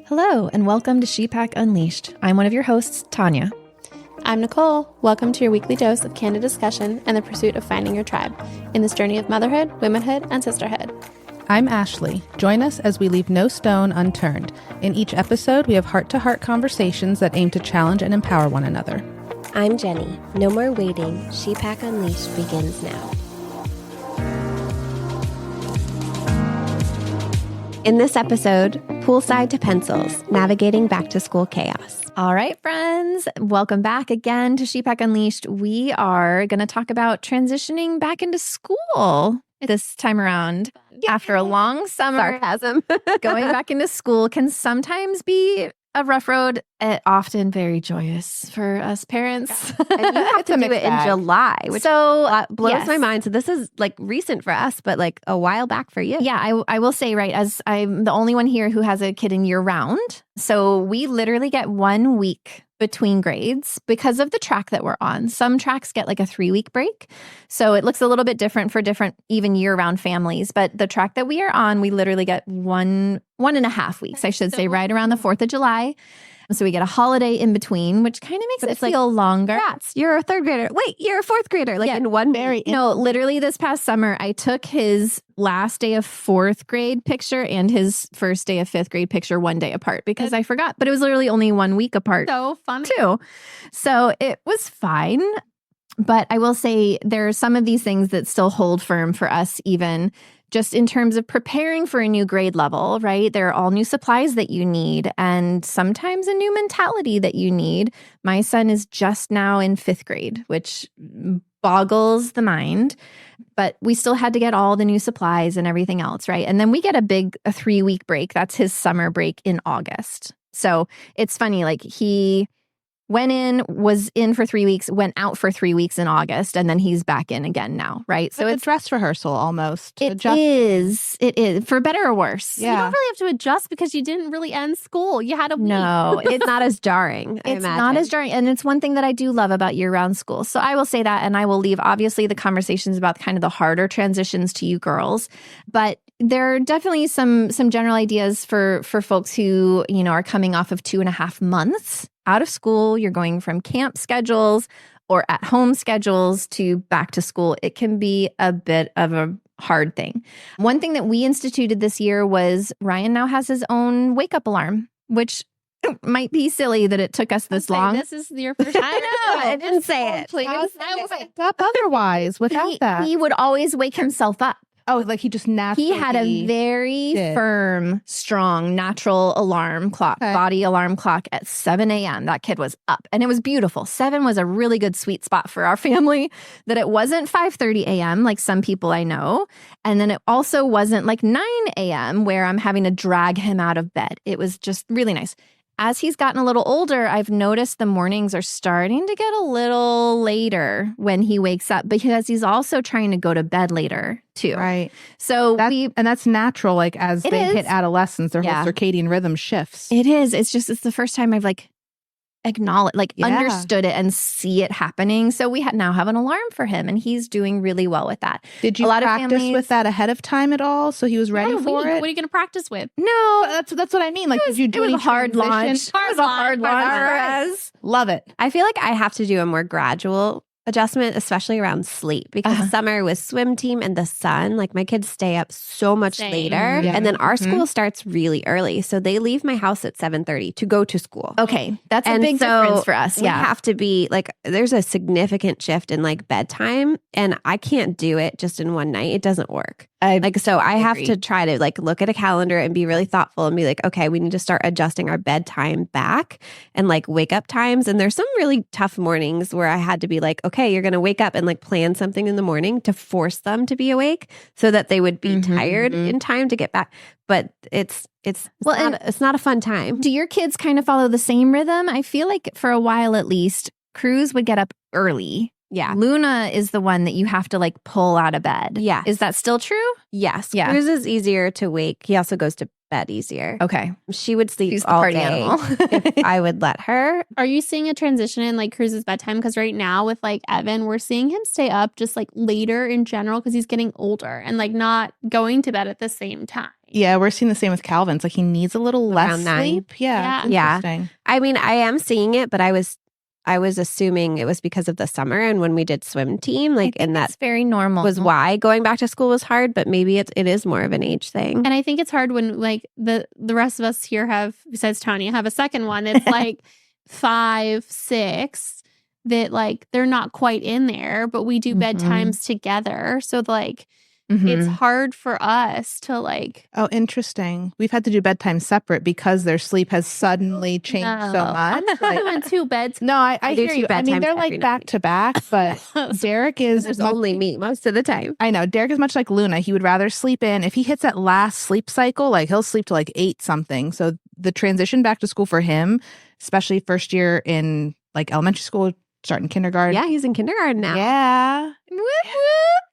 Hello, and welcome to ShePack Unleashed. I'm one of your hosts, Tania. I'm Nichole. Welcome to your weekly dose of candid discussion and the pursuit of finding your tribe in this journey of motherhood, womanhood, and sisterhood. I'm Ashley. Join us as we leave no stone unturned. In each episode, we have heart-to-heart conversations that aim to challenge and empower one another. I'm Jenny. No more waiting. ShePack Unleashed begins now. In this episode, Poolside to pencils, navigating back-to-school chaos. All right, friends, welcome back again to ShePack Unleashed. We are going to talk about transitioning back into school this time around. After a long summer, Sarcasm. going back into school can sometimes be a rough road, often very joyous for us parents. And you have to do it in July, which blows my mind. So this is like recent for us, but like a while back for you. Yeah, I will say, right, as I'm the only one here who has a kid in year round. So we literally get 1 week between grades because of the track that we're on. Some tracks get like a 3-week break. So it looks a little bit different for different even year-round families. But the track that we are on, we literally get one and a half weeks, I should say, right around the 4th of July. So we get a holiday in between, which kind of makes it feel longer. Congrats, you're a 3rd grader. Wait, you're a 4th grader. Like in one very... No, literally this past summer, I took his last day of 4th grade picture and his first day of 5th grade picture one day apart because I forgot. But it was literally only 1 week apart. So funny. Too. So it was fine. But I will say there are some of these things that still hold firm for us even just in terms of preparing for a new grade level, right? There are all new supplies that you need and sometimes a new mentality that you need. My son is just now in 5th grade, which boggles the mind, but we still had to get all the new supplies and everything else, right? And then we get a 3-week break. That's his summer break in August. So it's funny, like he was in for 3 weeks, went out for 3 weeks in August, and then he's back in again now, right? So it's dress rehearsal almost. It is, for better or worse. Yeah. You don't really have to adjust because you didn't really end school. You had a week. No, it's not as jarring. It's not as jarring. And it's one thing that I do love about year-round school. So I will say that, and I will leave, obviously, the conversations about kind of the harder transitions to you girls. But there are definitely some general ideas for folks who, are coming off of 2.5 months out of school. You're going from camp schedules or at home schedules to back to school. It can be a bit of a hard thing. One thing that we instituted this year was Ryan now has his own wake up alarm, which might be silly that it took us this long. This is your first time. I know. I didn't say it. Please. Up otherwise without that. He would always wake himself up. Oh, like he just naturally... He had a very firm, strong, natural alarm clock, body alarm clock at 7 a.m. That kid was up and it was beautiful. 7 was a really good sweet spot for our family, that it wasn't 5:30 a.m. like some people I know. And then it also wasn't like 9 a.m. where I'm having to drag him out of bed. It was just really nice. As he's gotten a little older, I've noticed the mornings are starting to get a little later when he wakes up because he's also trying to go to bed later too. Right. So that's natural. Like as they hit adolescence, their whole circadian rhythm shifts. It is. It's the first time I've understood it and see it happening. So we now have an alarm for him and he's doing really well with that. Did you practice with that ahead of time at all? So he was ready for it? What are you going to practice with? No. That's what I mean. Like, did you do it was a hard launch. It was a hard launch. Love it. I feel like I have to do a more gradual adjustment, especially around sleep, because summer with swim team and the sun, like my kids stay up so much later. Yeah. And then our school starts really early. So they leave my house at 7:30 to go to school. Okay. That's a big difference for us. Yeah. We have to be like, there's a significant shift in like bedtime and I can't do it just in one night. It doesn't work. I have to try to like look at a calendar and be really thoughtful and be like, okay, we need to start adjusting our bedtime back and like wake up times. And there's some really tough mornings where I had to be like, okay, you're going to wake up and like plan something in the morning to force them to be awake so that they would be tired in time to get back. But it's not a fun time. Do your kids kind of follow the same rhythm? I feel like for a while at least, Cruz would get up early. Yeah. Luna is the one that you have to like pull out of bed. Yeah. Is that still true? Yes. Yeah. Cruz is easier to wake. He also goes to bed easier. Okay. She would sleep She's all the party day animal. if I would let her. Are you seeing a transition in like Cruz's bedtime? Because right now with like Evan, we're seeing him stay up just like later in general because he's getting older and like not going to bed at the same time. Yeah, we're seeing the same with Calvin. It's like he needs a little less Around 9. sleep. Yeah. Yeah. Interesting. I mean, I am seeing it, but I was assuming it was because of the summer and when we did swim team, like, and That's that very normal. was why going back to school was hard, but maybe it is more of an age thing. And I think it's hard when like the rest of us here have, besides Tania, have a second one. It's like 5, 6 that like they're not quite in there, but we do bedtimes together. So like it's hard for us to like. Oh, interesting. We've had to do bedtime separate because their sleep has suddenly changed so much. I'm doing 2 beds. No, I do hear 2 you. I mean, bedtimes they're every like back to back, but Derek is There's only me most of the time. I know. Derek is much like Luna. He would rather sleep in. If he hits that last sleep cycle, like he'll sleep to like 8 something. So the transition back to school for him, especially first year in like elementary school, starting kindergarten. Yeah, he's in kindergarten now. Yeah.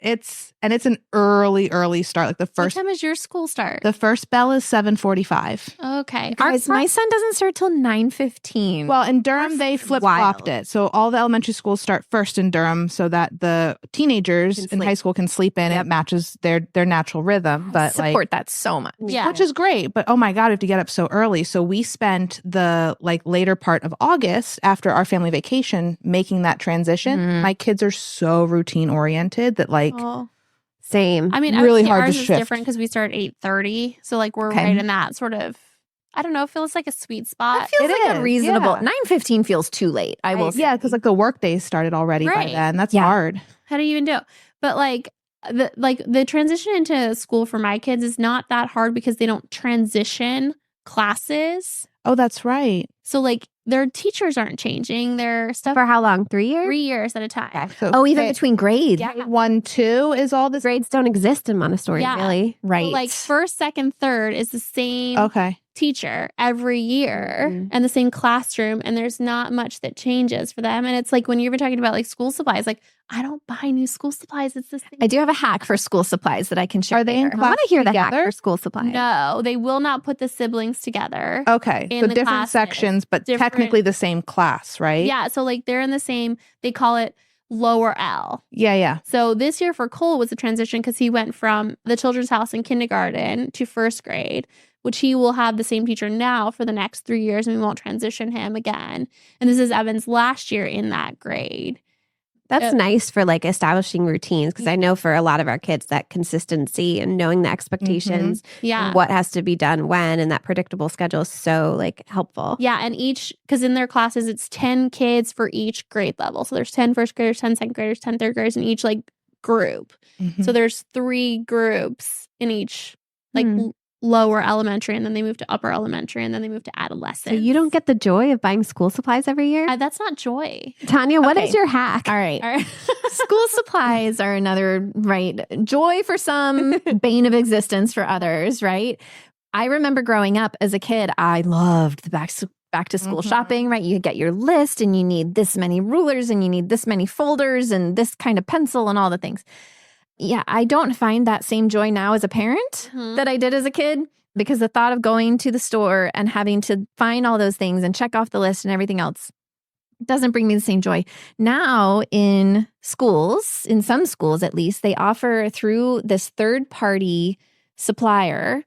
It's an early start. Like the What first time is your school start? the first bell is 7:45. Okay. Guys, my son doesn't start till 9:15. Well, in Durham, they flip-flopped wild. it. So all the elementary schools start first in Durham so that the teenagers Can in sleep. high school can sleep in. It matches their natural rhythm. But support that so much. Yeah. which is great. But oh my God, we have to get up so early. So we spent the like later part of August after our family vacation making that transition. My kids are so routine oriented that like Same. I mean, really obviously hard to ours is shift. different because we start at 8:30. So like we're Okay. right in that sort of, I don't know, it feels like a sweet spot. It feels It like is, a reasonable. yeah. 9:15 feels too late. I will say. yeah, because like the work days started already by Right. then. That's Yeah. hard. How do you even do it? But like the transition into school for my kids is not that hard because they don't transition classes. Oh, that's right. So like their teachers aren't changing their stuff For how long? 3 years? 3 years at a time. Okay. So Oh, even K- between grades. Yeah. K1, 2 is all this. Grades don't exist in Montessori, Yeah. really. Right. So like first, second, third is the same Okay. teacher every year and the same classroom, and there's not much that changes for them. And it's like when you're even talking about like school supplies, like I don't buy new school supplies. It's the same. I do have a hack for school supplies that I can share. Are they in later. class I want to hear the hack together? for school supplies. No, they will not put the siblings together. Okay. In So the different classes. sections, but Different- technically the same class, right? Yeah, so like they're in the same, they call it lower L. Yeah. So this year for Cole was a transition because he went from the children's house in kindergarten to first grade, which he will have the same teacher now for the next 3 years, and we won't transition him again. And this is Evan's last year in that grade. That's nice for like establishing routines because I know for a lot of our kids that consistency and knowing the expectations, Yeah. and what has to be done when, and that predictable schedule is so like helpful. Yeah, and because in their classes, it's 10 kids for each grade level. So there's 10 first graders, 10 second graders, 10 third graders in each like group. So there's 3 groups in each like lower elementary, and then they move to upper elementary, and then they move to adolescent. So you don't get the joy of buying school supplies every year? That's not joy. Tania, what is Okay. your hack? All right. School supplies are another, right? Joy for some, bane of existence for others, right? I remember growing up as a kid, I loved the back to school shopping, right? You get your list and you need this many rulers and you need this many folders and this kind of pencil and all the things. Yeah, I don't find that same joy now as a parent that I did as a kid, because the thought of going to the store and having to find all those things and check off the list and everything else doesn't bring me the same joy. Now in schools, in some schools at least, they offer through this third-party supplier,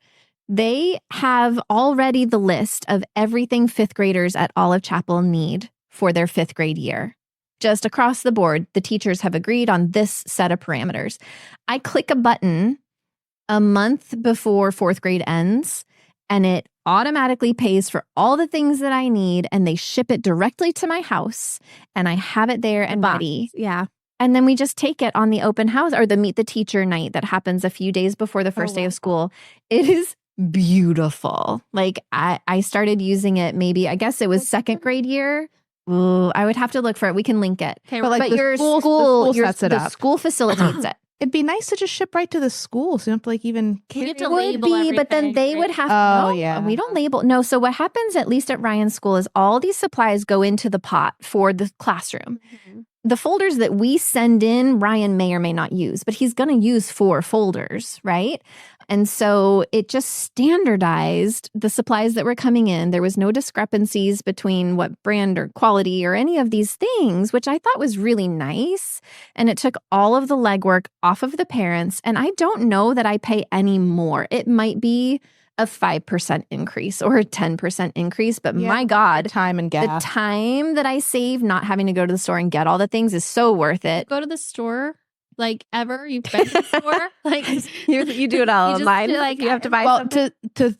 they have already the list of everything 5th graders at Olive Chapel need for their 5th grade year. Just across the board, the teachers have agreed on this set of parameters. I click a button a month before 4th grade ends, and it automatically pays for all the things that I need, and they ship it directly to my house, and I have it there and ready. Yeah. And then we just take it on the open house or the meet the teacher night that happens a few days before the first day of school. It is beautiful. Like I started using it maybe, I guess it was 2nd grade year. Ooh, I would have to look for it. We can link it. Okay, But like But the your school school sets it the up. school facilitates it. It'd be nice to just ship right to the school, so you don't have to like even. You have to It would label be, but then everything, they right? would have. Oh, no, yeah. we don't label. No, so what happens, at least at Ryan's school, is all these supplies go into the pot for the classroom. The folders that we send in, Ryan may or may not use, but he's going to use 4 folders, right? And so it just standardized the supplies that were coming in. There was no discrepancies between what brand or quality or any of these things, which I thought was really nice. And it took all of the legwork off of the parents. And I don't know that I pay any more. It might be a 5% increase or a 10% increase, but my God, time and gas. the time that I save not having to go to the store and get all the things is so worth it. Go to the store, like ever? You've been to the store? Like You do it all You just online. do, like, you have to buy something. to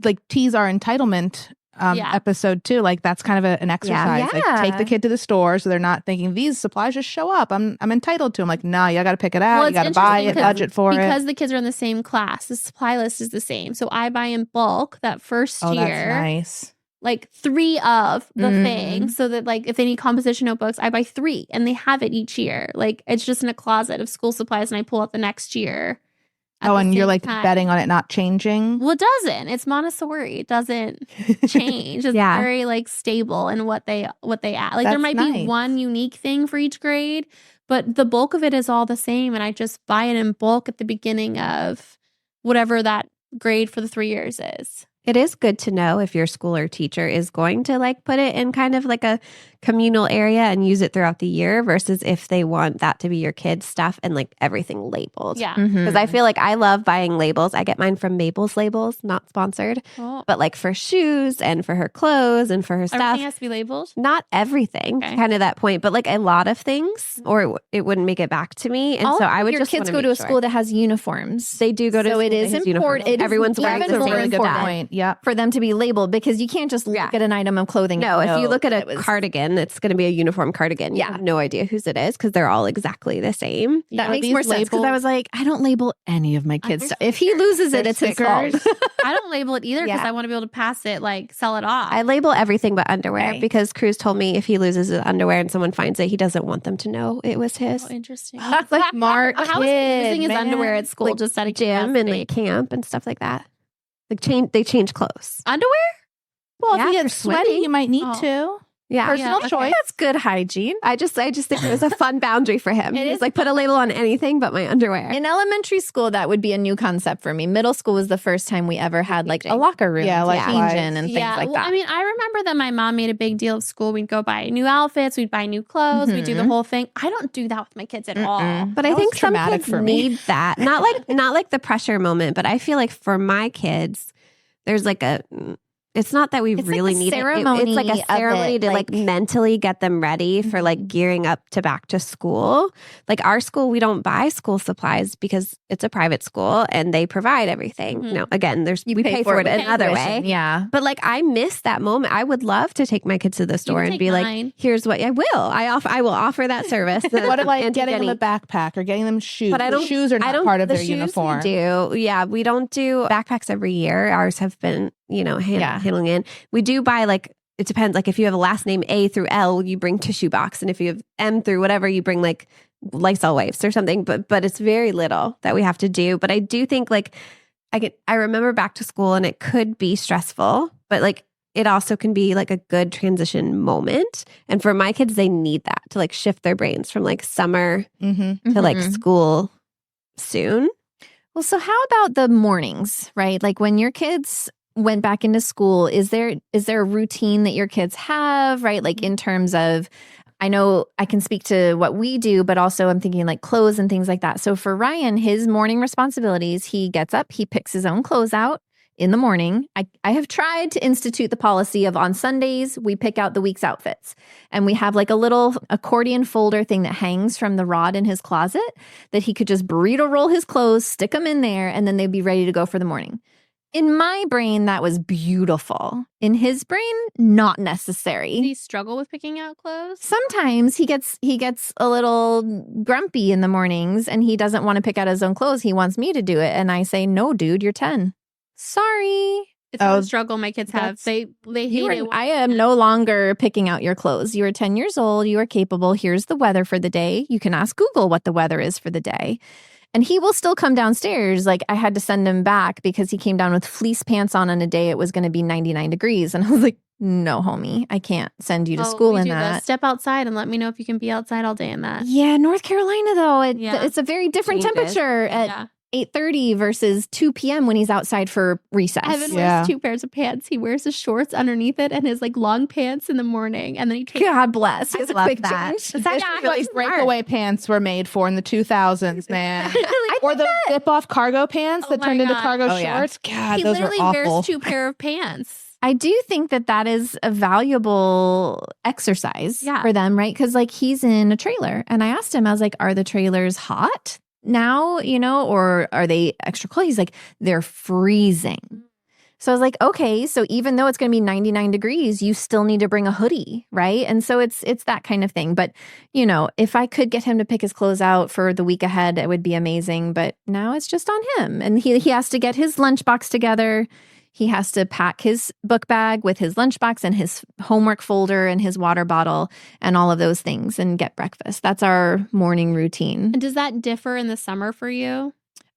like tease our entitlement episode too, like that's kind of an exercise. Yeah. Like take the kid to the store so they're not thinking these supplies just show up. I'm entitled to them. Like, no, you got to pick it out. Well, you got to it's buy interesting it, budget for it. because the kids are in the same class. The supply list is the same. So I buy in bulk that first Oh, that's year. nice. Like 3 of the Mhm. things, so that like if they need composition notebooks, I buy 3 and they have it each year. Like it's just in a closet of school supplies and I pull out the next year. at Oh, the and you're same like time. betting on it not changing. Well, it doesn't. It's Montessori. It doesn't change. It's Yeah. very like stable in what they add. Like there That's might be nice. one unique thing for each grade, but the bulk of it is all the same. And I just buy it in bulk at the beginning of whatever that grade for the 3 years is. It is good to know if your school or teacher is going to like put it in kind of like a communal area and use it throughout the year versus if they want that to be your kids' stuff and like everything labeled. Yeah. Because I feel like I love buying labels. I get mine from Mabel's Labels, not sponsored, Oh. but like for shoes and for her clothes and for her stuff. Everything has to be labeled. Not everything, Okay. kind of that point, but like a lot of things, or it wouldn't make it back to me. And All so I would your just kids wanna go to make a sure. school that has uniforms. They do go to So school it that is has important. uniforms. It is Everyone's wearing even the That's a more same really good important. stuff. point. Yep. for them to be labeled because you can't just look Yeah. at an item of clothing. No, and if you know look at that a was- cardigan, it's going to be a uniform cardigan. You Yeah. have no idea whose it is because they're all exactly the same. That Are makes these more sense because I labeled- was like, I don't label any of my kids' think stuff. If he loses it, They're it's his fault. stickers. I don't label it either because Yeah. I want to be able to pass it, like sell it off. I label everything but underwear Right. because Cruz told me if he loses his underwear and someone finds it, he doesn't want them to know it was his. Oh, interesting. Smart How is he using his kid, underwear man. at school? Like Just at a Gym and curiosity? like camp and stuff like that. Like they change clothes. Underwear? Well, Yeah, if you for get sweaty, swimming. you might need Oh. to. Yeah. Personal okay. choice. That's good hygiene. I just think it was a fun boundary for him. It He's is like, put a label on anything but my underwear. In elementary school, that would be a new concept for me. Middle school was the first time we ever had like a Changing. locker room Yeah, to like change wise. in and things like well, that. I mean, I remember that my mom made a big deal of school. We'd go buy new outfits, we'd buy new clothes, we'd do the Mhm. whole thing. I don't do that with my kids at all. Mm-mm. But I That think was some traumatic kids for me. need that. Not like the pressure moment, but I feel like for my kids, there's like it's not that we It's like really a need it. ceremony It's like a of it, ceremony to like like- mentally get them ready for like gearing up to back to school. Like our school, we don't buy school supplies because it's a private school and they provide everything. Mhm. Now, again, we pay for it with another tuition. way. Yeah. But like I miss that moment. I would love to take my kids to the store can and take be mine. like, "Here's what I will. I will offer that service." What like Auntie getting Jenny. them a backpack or getting them shoes? But I The don't- shoes are I not don't part of the their shoes uniform. We do. Yeah, we don't do backpacks every year. Ours have been, Yeah. handling in. We do buy like it depends. Like if you have a last name A through L, you bring tissue box, and if you have M through whatever, you bring like Lysol wipes or something. But it's very little that we have to do. But I do think like I remember back to school, and it could be stressful, but like it also can be like a good transition moment. And for my kids, they need that to like shift their brains from like summer Mm-hmm. to like Mhm. school soon. Well, so how about the mornings, right? Like when your kids went back into school, is there a routine that your kids have, right? Like in terms of, I know I can speak to what we do, but also I'm thinking like clothes and things like that. So for Ryan, his morning responsibilities, he gets up, he picks his own clothes out in the morning. I have tried to institute the policy of on Sundays, we pick out the week's outfits. And we have like a little accordion folder thing that hangs from the rod in his closet that he could just burrito roll his clothes, stick them in there, and then they'd be ready to go for the morning. In my brain, that was beautiful. In his brain, not Do necessary. you struggle with picking out clothes? Sometimes he gets a little grumpy in the mornings and he doesn't want to pick out his own clothes. He wants me to do it. And I say, no, dude, you're 10. Sorry. It's not Oh, a struggle my kids have. that's- They hate You it. are, I am no longer picking out your clothes. You are 10 years old. You are capable. Here's the weather for the day. You can ask Google what the weather is for the day. And he will still come downstairs. Like I had to send him back because he came down with fleece pants on a day it was going to be 99 degrees. And I was like, no, homie, I can't send you to Oh, school we in do the that. Step outside and let me know if you can be outside all day in that. Yeah, North Carolina, though, Yeah. it's a very different Changes. temperature at Yeah. 8:30 versus 2 p.m. when he's outside for recess. Evan wears 2 pairs of pants. He wears his shorts underneath it and his like long pants in the morning. And then he takes God bless. He has a quick change. That's Really breakaway pants were made for in the 2000s, man. Or the zip-off cargo pants that turned into cargo shorts. God, he those were literally awful. wears 2 pair of pants. I do think that is a valuable exercise for them, right? Because like he's in a trailer. And I asked him, I was like, are the trailers hot now, or are they extra cold? He's like, they're freezing. So I was like, okay, so even though it's going to be 99 degrees, you still need to bring a hoodie, right? And so it's that kind of thing. But, if I could get him to pick his clothes out for the week ahead, it would be amazing. But now it's just on him. And he has to get his lunchbox together. He has to pack his book bag with his lunchbox and his homework folder and his water bottle and all of those things and get breakfast. That's our morning routine. And does that differ in the summer for you?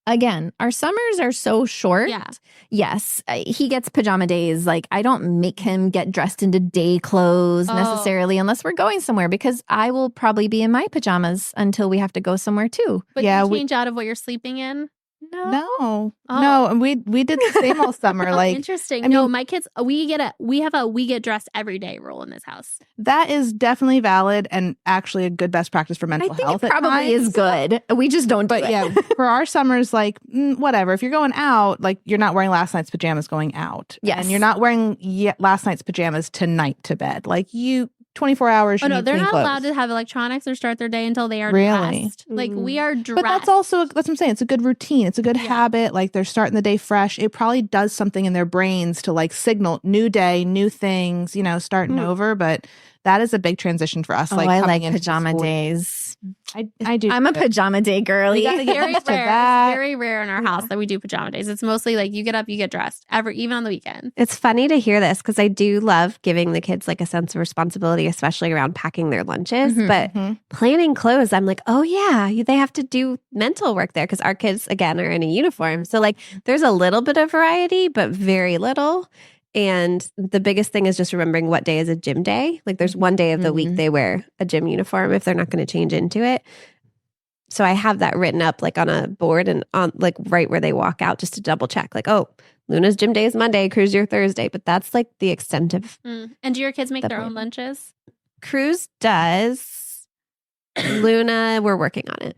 Again, our summers are so short. Yeah. Yes, he gets pajama days. Like I don't make him get dressed into day clothes necessarily unless we're going somewhere because I will probably be in my pajamas until we have to go somewhere too. But you change out of what you're sleeping in? No. And we did the same all summer. Like interesting. No, my kids, we get dressed every day rule in this house. That is definitely valid and actually a good best practice for mental health. It probably is good. We just don't do it. For our summers, like whatever. If you're going out, like you're not wearing last night's pajamas going out. Yes. And you're not wearing last night's pajamas tonight to bed. Like 24 hours. Oh no, they're not clothes. allowed to have electronics or start their day until they are dressed. Like we are dressed. But that's what I'm saying. It's a good routine. It's a good habit. Like they're starting the day fresh. It probably does something in their brains to like signal new day, new things, starting over. But that is a big transition for us. I like pajama days. I do. I'm a pajama day girly. Very rare in our house that we do pajama days. It's mostly like you get up, you get dressed, even on the weekend. It's funny to hear this because I do love giving the kids like a sense of responsibility, especially around packing their lunches. But planning clothes, I'm like, oh yeah, they have to do mental work there because our kids, again, are in a uniform. So like there's a little bit of variety, but very little. And the biggest thing is just remembering what day is a gym day. Like there's one day of the week they wear a gym uniform if they're not going to change into it. So I have that written up like on a board and on like right where they walk out just to double check. Like, oh, Luna's gym day is Monday, Cruz your Thursday. But that's like the extent of. And do your kids make their own lunches? Cruz does. Luna, we're working on it.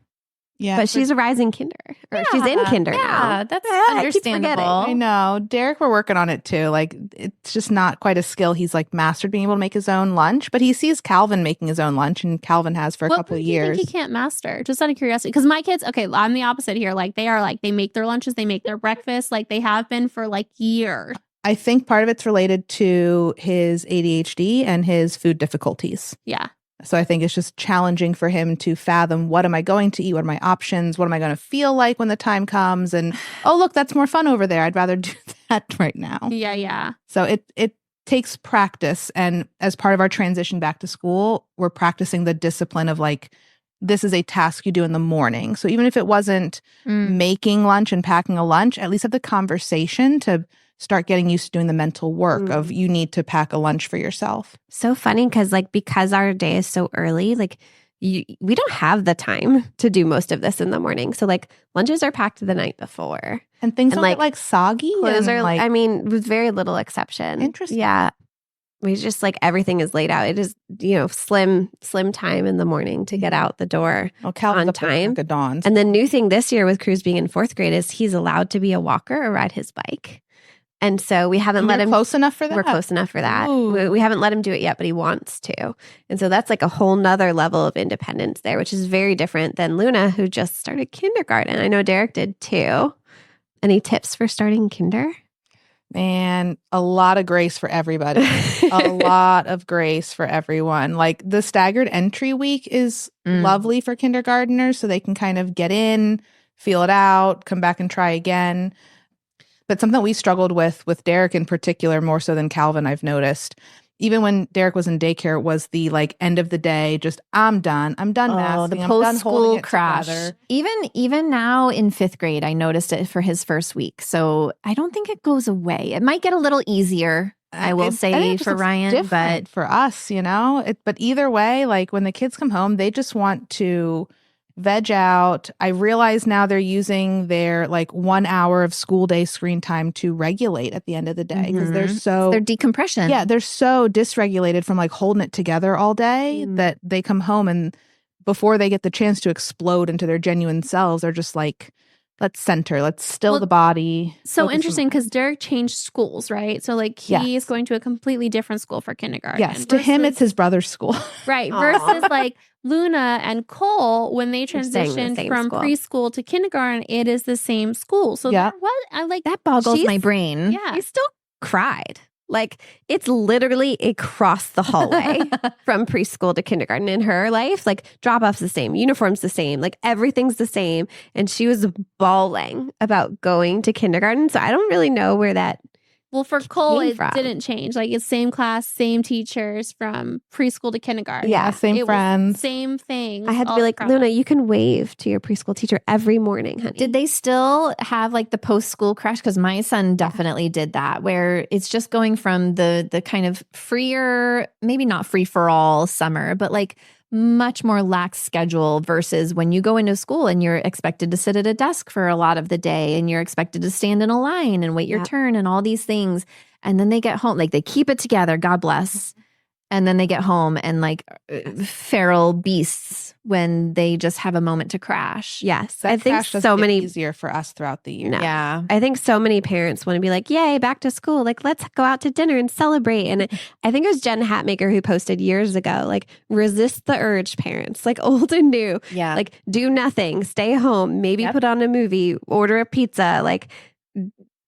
Yeah, but she's a rising kinder, or she's in kinder now. Yeah, that's understandable. I know. Derek, we're working on it too. Like, it's just not quite a skill he's like mastered being able to make his own lunch, but he sees Calvin making his own lunch, and Calvin has for a couple of years. What do you think he can't master? Just out of curiosity, because my kids, I'm the opposite here. Like, they make their lunches, they make their breakfast, like they have been for like years. I think part of it's related to his ADHD and his food difficulties. Yeah. So I think it's just challenging for him to fathom, what am I going to eat? What are my options? What am I going to feel like when the time comes? And, oh, look, that's more fun over there. I'd rather do that right now. Yeah. So it takes practice. And as part of our transition back to school, we're practicing the discipline of like, this is a task you do in the morning. So even if it wasn't making lunch and packing a lunch, at least have the conversation to start getting used to doing the mental work of you need to pack a lunch for yourself. So funny because our day is so early, like we don't have the time to do most of this in the morning. So like lunches are packed the night before. And things don't get like soggy. Clothes are like, with very little exception. Interesting. Yeah. We just like everything is laid out. It is, slim time in the morning to get out the door on time. And the new thing this year with Cruz being in 4th grade is he's allowed to be a walker or ride his bike. And so we haven't let him. Close enough for that? We're close enough for that. We haven't let him do it yet, but he wants to. And so that's like a whole nother level of independence there, which is very different than Luna, who just started kindergarten. I know Derek did too. Any tips for starting kinder? Man, a lot of grace for everybody. A lot of grace for everyone. Like the staggered entry week is lovely for kindergartners so they can kind of get in, feel it out, come back and try again. But something we struggled with Derek in particular, more so than Calvin, I've noticed, even when Derek was in daycare, was the like end of the day, just I'm done masking, the I'm done holding it crash. together. Even now in 5th grade, I noticed it for his first week. So I don't think it goes away. It might get a little easier, I will say, for Ryan, but for us, but either way, like when the kids come home, they just want to veg out. I realize now they're using their like 1 hour of school day screen time to regulate at the end of the day because their decompression. Yeah, they're so dysregulated from like holding it together all day that they come home and before they get the chance to explode into their genuine selves, they're just like, let's center, let's still the body. So interesting because Derek changed schools, right? So like he is going to a completely different school for kindergarten. Yes, to him it's his brother's school. Right, versus like Luna and Cole, when they transitioned from preschool to kindergarten, it is the same school. So what I like that boggles my brain. Yeah, he still cried. Like it's literally across the hallway from preschool to kindergarten in her life. Like drop-off's the same, uniform's the same, like everything's the same. And she was bawling about going to kindergarten. So I don't really know where that Well, for Cole, it didn't change. Like it's same class, same teachers from preschool to kindergarten. Yeah, same friends. Same thing. I had to be like, Luna, you can wave to your preschool teacher every morning, honey. Did they still have like the post-school crash? Because my son definitely did that, where it's just going from the kind of freer, maybe not free for all summer, but like much more lax schedule versus when you go into school and you're expected to sit at a desk for a lot of the day and you're expected to stand in a line and wait your turn and all these things. And then they get home, like they keep it together, God bless. And then they get home and like feral beasts when they just have a moment to crash. Yes. That I think so many easier for us throughout the year. No. Yeah. I think so many parents want to be like, yay, back to school. Like, let's go out to dinner and celebrate. And I think it was Jen Hatmaker who posted years ago, like, resist the urge, parents, like old and new. Yeah. Like, do nothing, stay home, maybe put on a movie, order a pizza, like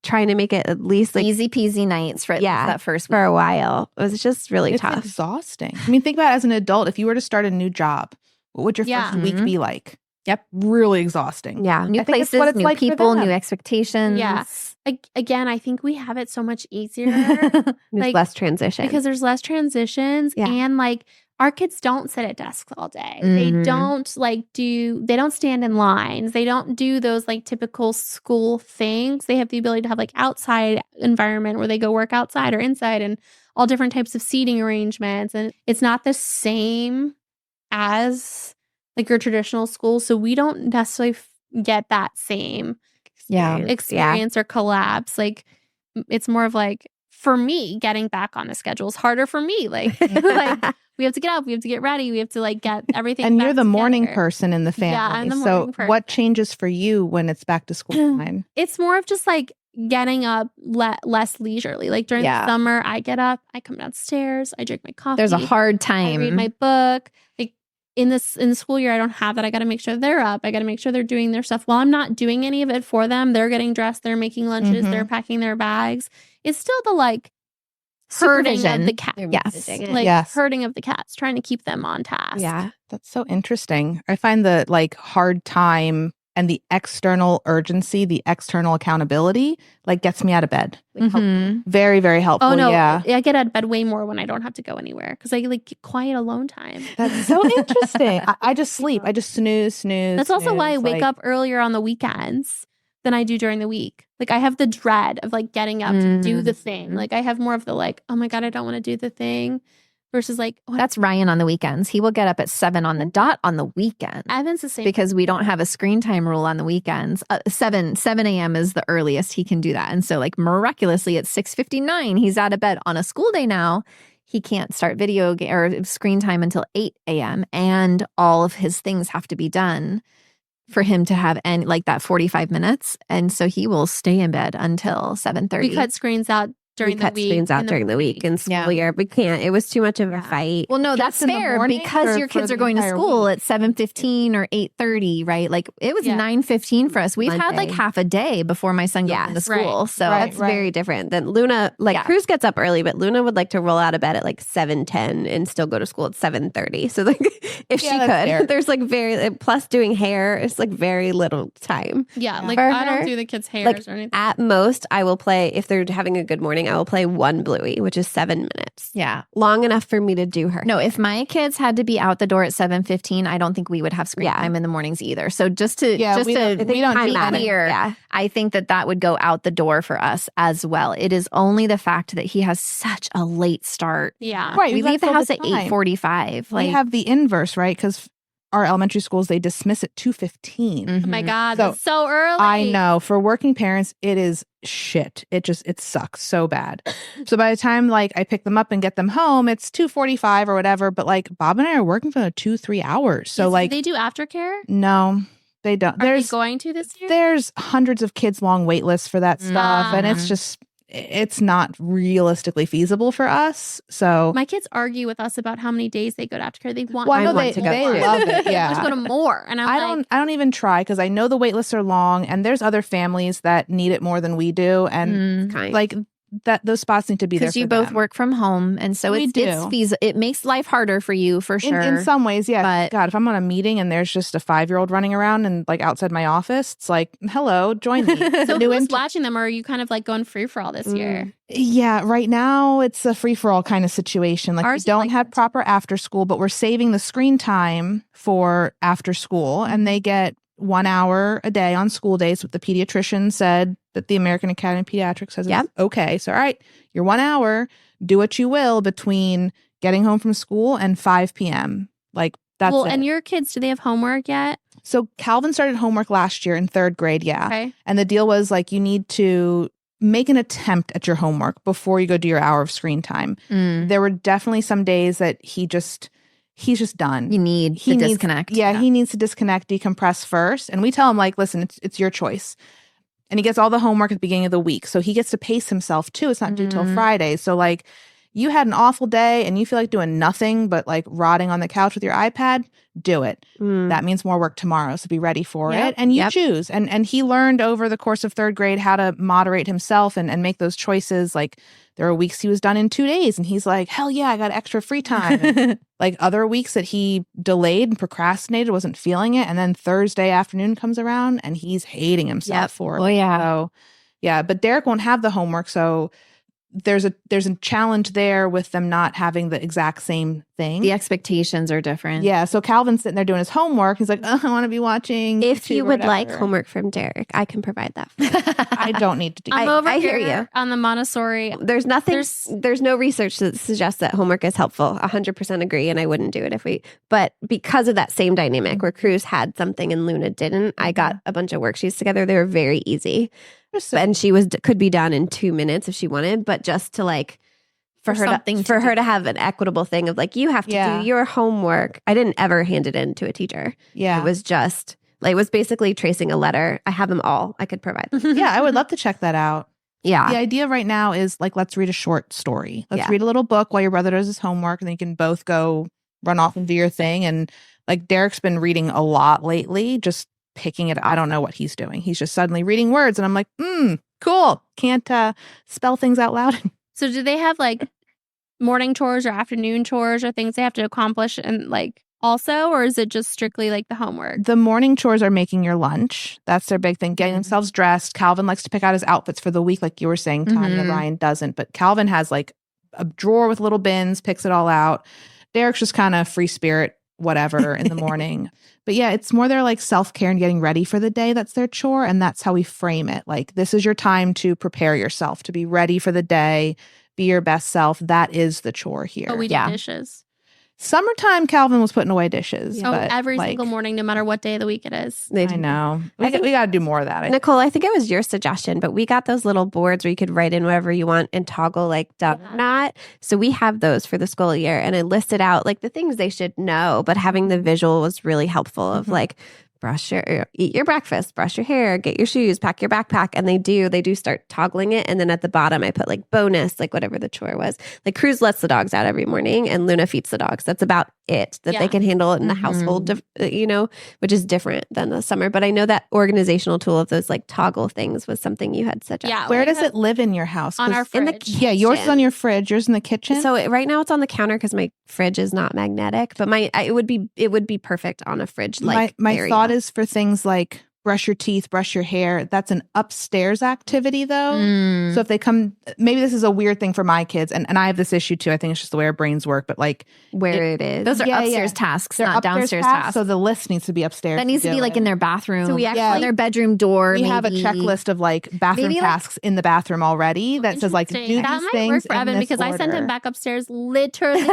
trying to make it at least like easy peasy nights for that first week. For a while. It was just really tough. It's exhausting. I mean, think about it as an adult. If you were to start a new job, what would your first week be like? Yep. Really exhausting. Yeah. New places, what it's new like people, new expectations. Yeah. Again, I think we have it so much easier. There's less transition. Because there's less transitions and like our kids don't sit at desks all day. They don't they don't stand in lines. They don't do those like typical school things. They have the ability to have like outside environment where they go work outside or inside and all different types of seating arrangements. And it's not the same as like your traditional school. So we don't necessarily get that same experience or collapse. Like it's more of like, for me, getting back on the schedule is harder for me. Like, like we have to get up, we have to get ready, we have to like get everything. And you're the together. morning person in the family. Yeah, I'm the morning person. What changes for you when it's back to school time? It's more of just like getting up less leisurely. Like during the summer, I get up, I come downstairs, I drink my coffee. There's a hard time. I read my book. Like in the school year, I don't have that. I got to make sure they're up. I got to make sure they're doing their stuff. While I'm not doing any of it for them, they're getting dressed, they're making lunches, they're packing their bags. It's still the like herding of the cats. Herding of the cats, trying to keep them on task. Yeah. That's so interesting. I find the like hard time and the external urgency, the external accountability, like gets me out of bed. Like, very, very helpful. Oh no, yeah. I get out of bed way more when I don't have to go anywhere because I like get quiet alone time. That's so interesting. I just sleep. I just snooze. That's also why I wake up earlier on the weekends than I do during the week. Like I have the dread of like getting up to do the thing. Like I have more of the like, oh my God, I don't want to do the thing versus like. That's Ryan on the weekends. He will get up at 7 on the dot on the weekend. Evan's the same. Because we don't have a screen time rule on the weekends. 7 a.m. is the earliest he can do that. And so like miraculously at 6:59, he's out of bed. On a school day now, he can't start video or screen time until 8 a.m. And all of his things have to be done for him to have like that 45 minutes. And so he will stay in bed until 7:30. We cut screens out during the week. Screens out during the week in school year. We can't. It was too much of a fight. Well, no, that's fair because your kids are going to school at 7:15 or 8:30, right? Like it was 9:15 for us. We've had like half a day before my son goes into school. Right. So that's very different than Luna. Like Cruz gets up early, but Luna would like to roll out of bed at like 7:10 and still go to school at 7:30. So like if she could, there's like plus doing hair, it's like very little time. Yeah. Like I don't do the kids' hairs like, or anything. At most, I will play, if they're having a good morning, I will play one Bluey, which is 7 minutes. Yeah. Long enough for me to do her. No, if my kids had to be out the door at 7:15, I don't think we would have screen time in the mornings either. So just to be clear, I think that would go out the door for us as well. It is only the fact that he has such a late start. Yeah. Right. We leave the house at 8:45. Like, we have the inverse, right? Because our elementary schools, they dismiss at 2:15. Oh my God, So, that's so early. I know. For working parents, it is shit. It sucks so bad. So by the time like I pick them up and get them home, it's 2:45 or whatever. But like Bob and I are working for 2-3 hours. So like they do aftercare? No, they don't. Are they going to this year? There's hundreds of kids long wait lists for that stuff. And it's not realistically feasible for us. So my kids argue with us about how many days they go to aftercare. They want, I want to go. They love it. Yeah. I want to go to more. And I don't even try because I know the wait lists are long and there's other families that need it more than we do. And like that those spots need to be there because you both work from home, and so it makes life harder for you for sure. In some ways, yeah. But God, if I'm on a meeting and there's just a 5-year-old running around and like outside my office, it's like, hello, join me. So who's watching them, or are you kind of like going free for all this year? Yeah, right now it's a free for all kind of situation. Like we don't have proper after school, but we're saving the screen time for after school, and they get 1 hour a day on school days. What the pediatrician said that the American Academy of Pediatrics says is okay. So, all right, your 1 hour, do what you will between getting home from school and 5 p.m. Like that's it. And your kids, do they have homework yet? So Calvin started homework last year in 3rd grade, yeah. Okay. And the deal was like you need to make an attempt at your homework before you go do your hour of screen time. There were definitely some days that he's just done. He needs to disconnect. Yeah, he needs to disconnect, decompress first. And we tell him like, listen, it's your choice. And he gets all the homework at the beginning of the week. So he gets to pace himself too. It's not due till Friday. So like you had an awful day and you feel like doing nothing but like rotting on the couch with your iPad, do it. That means more work tomorrow. So be ready for it. And you choose. And he learned over the course of 3rd grade how to moderate himself and make those choices. Like there were weeks he was done in 2 days and he's like, hell yeah, I got extra free time. And like other weeks that he delayed and procrastinated, wasn't feeling it. And then Thursday afternoon comes around and he's hating himself for it. Oh yeah. So yeah, but Derek won't have the homework. So there's a challenge there with them not having the exact same thing. The expectations are different. Yeah. So Calvin's sitting there doing his homework. He's like, I want to be watching. If you would like whatever. homework from Derek, I can provide that for you. I don't need to do I'm that. over I here hear you. on the Montessori. There's nothing, there's no research that suggests that homework is helpful. 100% agree. And I wouldn't do it but because of that same dynamic where Cruz had something and Luna didn't, I got a bunch of worksheets together. They were very easy. And she could be done in 2 minutes if she wanted, but just to like, for her to have an equitable thing of like, you have to do your homework. I didn't ever hand it in to a teacher. Yeah. It was just like, it was basically tracing a letter. I have them all. I could provide them. Yeah, I would love to check that out. Yeah. The idea right now is like, let's read a short story. Let's read a little book while your brother does his homework and then you can both go run off and do your thing. And like Derek's been reading a lot lately, just picking it. I don't know what he's doing. He's just suddenly reading words and I'm like, cool. Can't spell things out loud. So do they have like morning chores or afternoon chores or things they have to accomplish and like also, or is it just strictly like the homework? The morning chores are making your lunch. That's their big thing. Getting themselves dressed. Calvin likes to pick out his outfits for the week, like you were saying, Tania. Ryan doesn't, but Calvin has like a drawer with little bins, picks it all out. Derek's just kind of free spirit, whatever, in the morning. But yeah, it's more their like self-care and getting ready for the day. That's their chore. And that's how we frame it. Like, this is your time to prepare yourself, to be ready for the day, be your best self. That is the chore here. Oh, we do dishes. Summertime, Calvin was putting away dishes. Oh, but every single morning, no matter what day of the week it is. I know. We got to do more of that. Nichole, I think it was your suggestion, but we got those little boards where you could write in whatever you want and toggle like done or not. So we have those for the school year. And I listed out like the things they should know, but having the visual was really helpful of like, eat your breakfast, brush your hair, get your shoes, pack your backpack. And they do start toggling it. And then at the bottom, I put like bonus, like whatever the chore was. Like Cruz lets the dogs out every morning and Luna feeds the dogs. That's about it that they can handle in the household, which is different than the summer. But I know that organizational tool of those like toggle things was something you had suggested. Yeah. Where does it live in your house? On our fridge. In the kitchen. Yeah, yours is on your fridge. Yours in the kitchen. So right now it's on the counter because my fridge is not magnetic. But it would be perfect on a fridge. Like my thought is for things like brush your teeth, brush your hair. That's an upstairs activity though. So if they come, maybe this is a weird thing for my kids, and I have this issue too. I think it's just the way our brains work, but like where it is. Those are upstairs tasks, They're not upstairs downstairs tasks. So the list needs to be upstairs. That needs to be like in their bathroom. So we actually on their bedroom door. We have a checklist of like bathroom tasks in the bathroom already that says like do these that might things work for in Evan this because I sent him order. back upstairs literally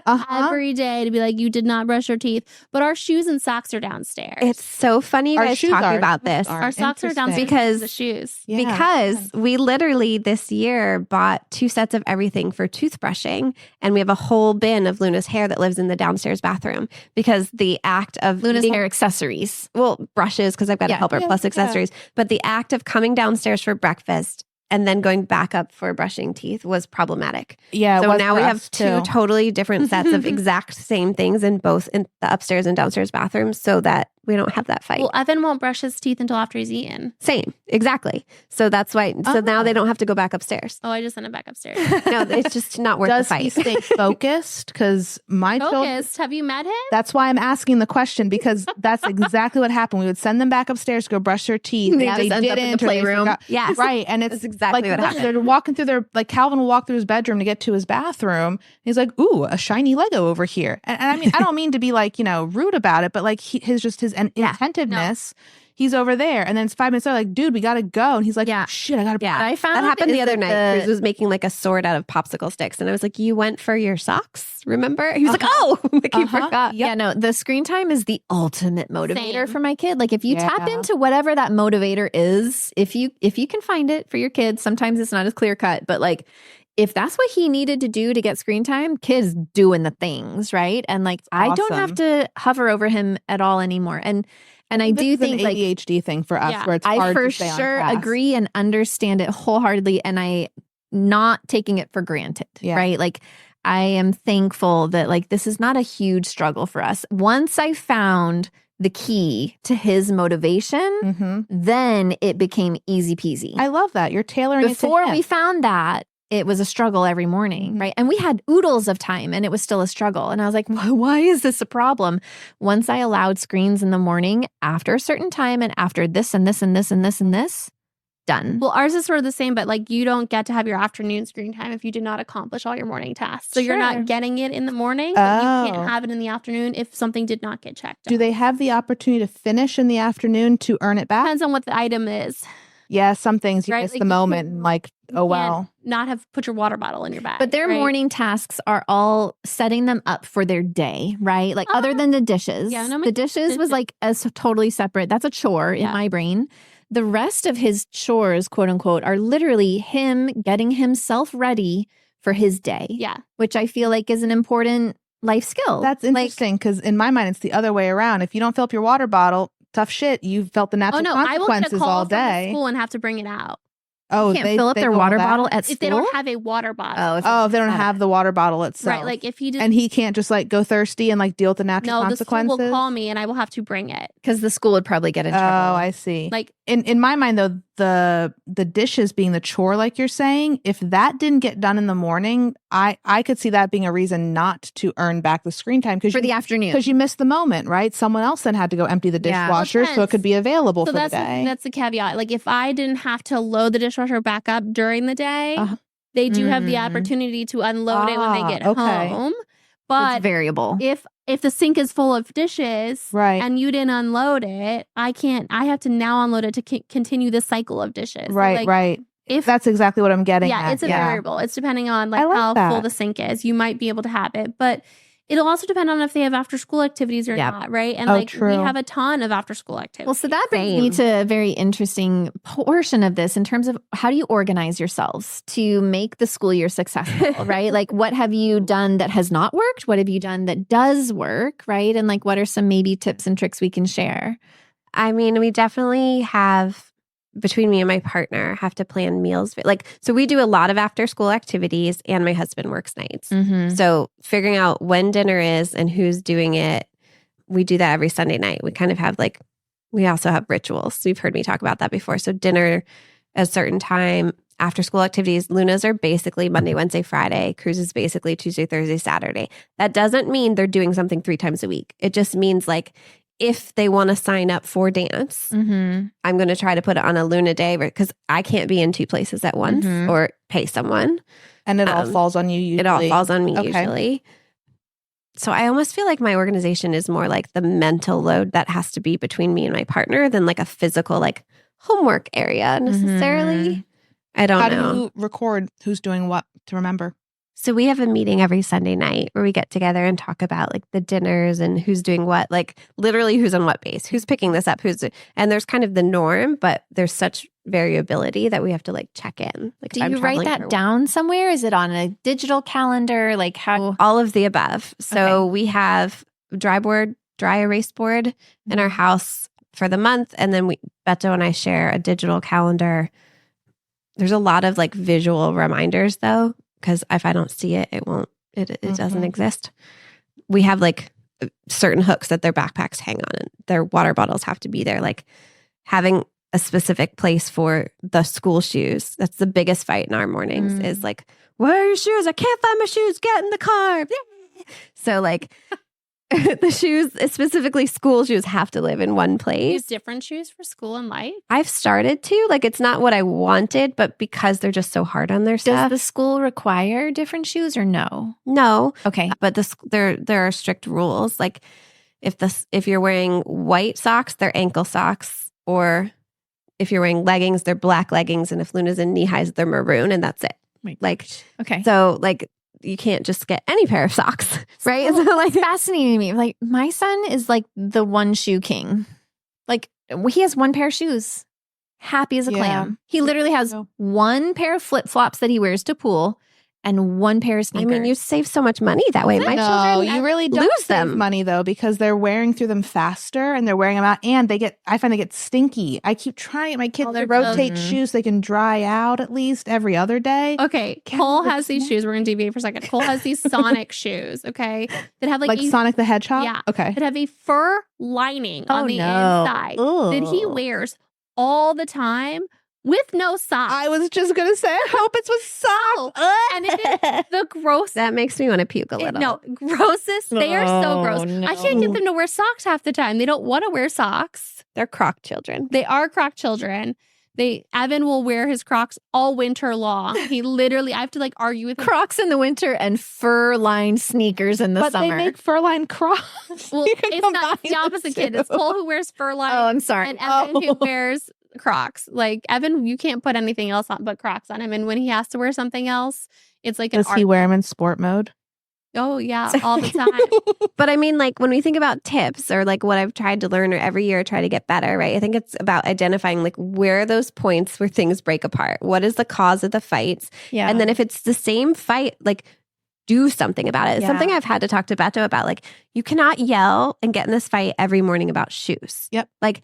every day to be like, you did not brush your teeth, but our shoes and socks are downstairs. It's so funny you Our guys shoes talking are- about this. Our socks are downstairs Because the shoes. Yeah. Because we literally this year bought 2 sets of everything for toothbrushing, and we have a whole bin of Luna's hair that lives in the downstairs bathroom because the act of Luna's eating- hair accessories. well, brushes because I've got to help her plus accessories, but the act of coming downstairs for breakfast and then going back up for brushing teeth was problematic. Yeah. it So was now for we us, have two too. totally different sets of exact same things in both in the upstairs and downstairs bathrooms so that we don't have that fight. Well, Evan won't brush his teeth until after he's eaten. Same. Exactly. So that's why. So now they don't have to go back upstairs. Oh, I just sent him back upstairs. No, it's just not worth Does the he fight. stay focused? Because my children. Focused. Have you met him? That's why I'm asking the question, because that's exactly what happened. We would send them back upstairs to go brush their teeth. They and just end up in the didn't, or they playroom. forgot. Yes. Right. And it's That's exactly like what literally happened. they're walking through their, like Calvin will walk through his bedroom to get to his bathroom. He's like, ooh, a shiny Lego over here. And I mean, I don't mean to be like, rude about it, but like his attentiveness. He's over there. And then it's 5 minutes later, like, dude, we got to go. And he's like, Yeah. shit, I got to. Yeah. What I found That happened the is other that night. Cruz was making like a sword out of popsicle sticks. And I was like, you went for your socks? Remember? He was like, oh, like you forgot. Yeah, no, the screen time is the ultimate motivator Same. for my kid. Like if you tap Yeah. into whatever that motivator is, if you can find it for your kids, sometimes it's not as clear cut, but like if that's what he needed to do to get screen time, kid's doing the things, right? And like I don't have to hover over him at all anymore. And I do think an like ADHD thing for us Yeah. where it's I hard for to stay on sure task. agree and understand it wholeheartedly, and I not taking it for granted, Yeah. right? Like I am thankful that like this is not a huge struggle for us. Once I found the key to his motivation, Mhm. then it became easy peasy. I love that. You're tailoring Before it to we him. found that, it was a struggle every morning, right? And we had oodles of time and it was still a struggle. And I was like, why is this a problem? Once I allowed screens in the morning after a certain time and after this and this and this and this and this, done. Well, ours is sort of the same, but like you don't get to have your afternoon screen time if you did not accomplish all your morning tasks. So you're Sure. not getting it in the morning, but you Oh. can't have it in the afternoon if something did not get checked. Do they have the opportunity to finish in the afternoon to earn it back? Depends on what the item is. Yeah, some things you Right, miss like the you moment can't- and like, oh well. Not have put your water bottle in your bag. But their right? morning tasks are all setting them up for their day, right? Like other than the dishes. yeah, no, my the dishes was dishes. like as totally separate. That's a chore in Yeah. my brain. The rest of his chores, quote unquote, are literally him getting himself ready for his day, Yeah. which I feel like is an important life skill. That's Like, interesting because in my mind, it's the other way around. If you don't fill up your water bottle, tough shit. You've felt the Oh natural no, I will get a consequences call all from the day. school and have to bring it out Oh, can't fill up their go all water that? bottle at school. if they don't have a water bottle. Oh, if they don't have the water bottle itself. Right, like if he did. and he can't just like go thirsty and like deal with the natural No, the school consequences. will call me and I will have to bring it. because the school would probably get in Oh, trouble. I see. Like In my mind though, the dishes being the chore, like you're saying, if that didn't get done in the morning, I could see that being a reason not to earn back the screen time for the afternoon. because you missed the moment, right? Someone else then had to go empty the Yeah. dishwasher, so it could be available so for the that's day. that's the caveat. Like if I didn't have to load the dishwasher back up during the day, Uh-huh. they do have the Mm. opportunity to unload it when they get okay. home. It's But variable. if the sink is full of dishes Right. and you didn't unload it, I have to now unload it to continue the cycle of dishes. So, Right, like, right. If That's exactly what I'm getting yeah, at. it's a variable. It's depending on like I like how that. full the sink is. You might be able to have it, but it'll also depend on if they have after school activities or Yeah. not, right? And Oh, like true. we have a ton of after school activities. Well, so that brings me to a very interesting portion of this in terms of how do you organize yourselves to make the school year successful, right? Like, what have you done that has not worked? What have you done that does work, right? And like, what are some maybe tips and tricks we can share? I mean, we definitely have, between me and my partner, have to plan meals. Like, so we do a lot of after school activities and my husband works nights. Mm-hmm. So figuring out when dinner is and who's doing it, we do that every Sunday night. We kind of have like, we also have rituals. You've heard me talk about that before. So dinner at a certain time, after school activities, Luna's are basically Monday, Wednesday, Friday. Cruz is basically Tuesday, Thursday, Saturday. That doesn't mean they're doing something 3 times a week. It just means like, if they want to sign up for dance, I'm going to try to put it on a Luna day because I can't be in 2 places at once or pay someone. And it all falls on you usually. It all falls on me usually. So I almost feel like my organization is more like the mental load that has to be between me and my partner than like a physical like homework area necessarily. I don't know. How do you record who's doing what to remember? So we have a meeting every Sunday night where we get together and talk about like the dinners and who's doing what, like literally who's on what base, who's picking this up, and there's kind of the norm, but there's such variability that we have to like check in. Like, do you write that down somewhere? Is it on a digital calendar? Like how? All of the above. So we have dry erase board in our house for the month. And then Beto and I share a digital calendar. There's a lot of like visual reminders though. Because if I don't see it, it doesn't exist. We have like certain hooks that their backpacks hang on and their water bottles have to be there. Like having a specific place for the school shoes. That's the biggest fight in our mornings is like, where are your shoes? I can't find my shoes. Get in the car. So like the shoes, specifically school shoes, have to live in one place. Use different shoes for school and life? I've started to. Like, it's not what I wanted, but because they're just so hard on their stuff. Does the school require different shoes or no? No. Okay. But there are strict rules. Like, if you're wearing white socks, they're ankle socks. Or if you're wearing leggings, they're black leggings. And if Luna's in knee highs, they're maroon. And that's it. Like, okay. So, like, you can't just get any pair of socks, right? So, like, fascinating to me. Like, my son is like the one shoe king. Like, he has one pair of shoes, happy as a clam. He literally has one pair of flip flops that he wears to pool and one pair of sneakers. I mean, you save so much money that way. My children, you really don't lose save them money though, because they're wearing through them faster and they're wearing them out, and I find they get stinky. I keep trying my kids to rotate shoes; they can dry out at least every other day. Okay, Cole has these shoes. We're gonna deviate for a second. Cole has these Sonic shoes. Okay, that have like Sonic the Hedgehog. Yeah. Okay. That have a fur lining on the inside that he wears all the time. With no socks. I was just going to say, I hope it's with socks. And it is the gross. That makes me want to puke a little. No, grossest. They are so gross. No. I can't get them to wear socks half the time. They don't want to wear socks. They're Croc children. They are Croc children. Evan will wear his Crocs all winter long. He literally, I have to like argue with him. Crocs in the winter and fur-lined sneakers in the summer. But they make fur-lined Crocs. Well, it's not the opposite kid. It's Cole who wears fur-lined. Oh, I'm sorry. And Evan who wears Crocs. Like, Evan, you can't put anything else on but Crocs on him. And when he has to wear something else, it's like Does he wear them in sport mode? Oh, yeah, all the time. But I mean, like, when we think about tips or like what I've tried to learn or every year try to get better, right? I think it's about identifying like where are those points where things break apart? What is the cause of the fights? Yeah. And then if it's the same fight, like do something about it. It's Yeah. something I've had to talk to Beto about. Like, you cannot yell and get in this fight every morning about shoes. Yep. Like,